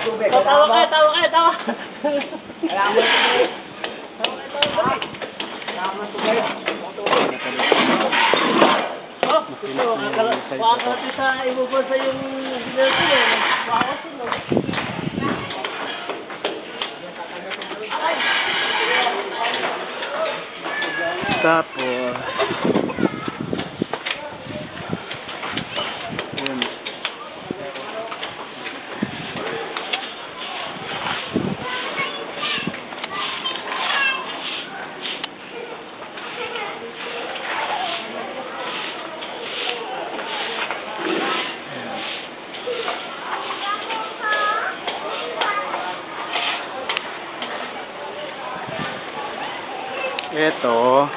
Tawa ka, tawa ka, tawa. Oh, ito, wakakati sa ibubol sa yung ginagawa ko eh. Wakakati mo. Tapos yun. Ito,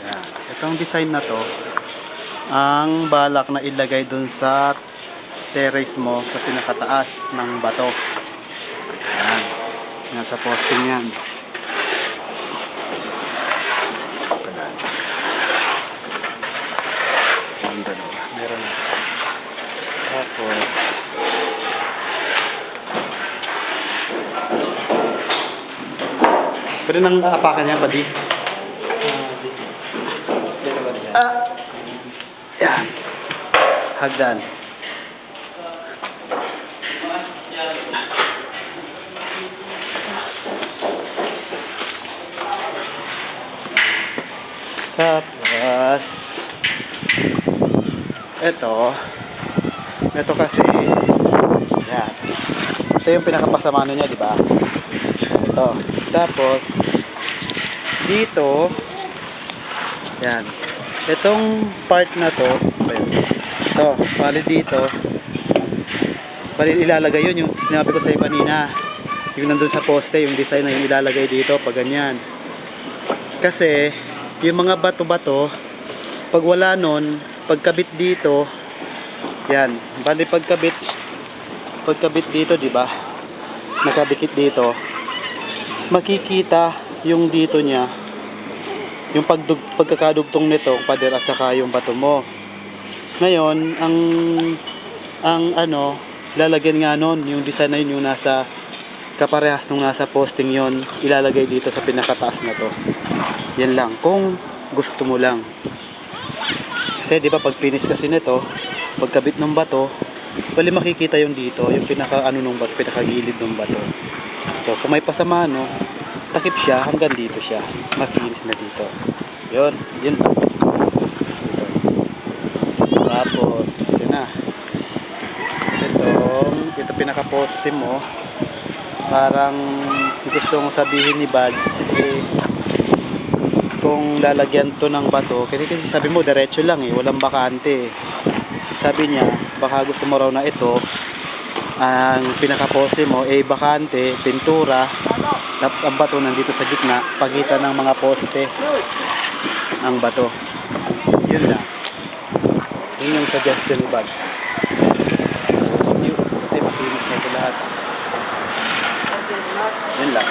yan. Itong design na to, ang balak na ilagay dun sa terrace mo sa pinakataas ng bato. Yan. Yan sa posting yan. Yan, dalawa. Meron na. Tapos, pwede nang apakan niya, buddy. Yan. Hagdan. Tapos, ito kasi, yan. Ito yung pinakapasamano niya, di ba? Ito. Tapos, dito, yan. Itong part na to, ito, bali dito, bali ilalagay yun, yung sinabi ko sa kanina, yung nandun sa poste, yung design na yung ilalagay dito, pag ganyan. Kasi, yung mga bato-bato, pag wala nun, pagkabit dito, yan, bali pagkabit dito, di ba? Nakadikit dito, makikita yung dito niya, yung pagkakadugtong nito, pader at saka yung bato mo. Ngayon, ang lalagyan nga nun, yung design na yun, yung nasa kaparehas nung nasa posting yon, ilalagay dito sa pinakataas na to. Yan lang, kung gusto mo lang. Kasi di ba pag finish kasi nito, pagkabit ng bato, bali makikita yung dito, yung nung bato, pinakagilid ng bato. So, kung may pasama, takip siya, hanggang dito siya. Makinis na dito. Yun lang. Tapos, yun na. Ito pinaka-poste mo. Parang gusto mong sabihin ni Bad, kung lalagyan to ng bato, kasi sabi mo, diretso lang walang bakante. Sabi niya, baka gusto mo raw na ito, ang pinaka-poste mo bakante, pintura, tapos ang bato nandito sa gitna, pagitan ng mga poste ang bato. Yun lang. Yun yung suggestion ni Bad. Kasi makinis na ito lahat. Yun lang.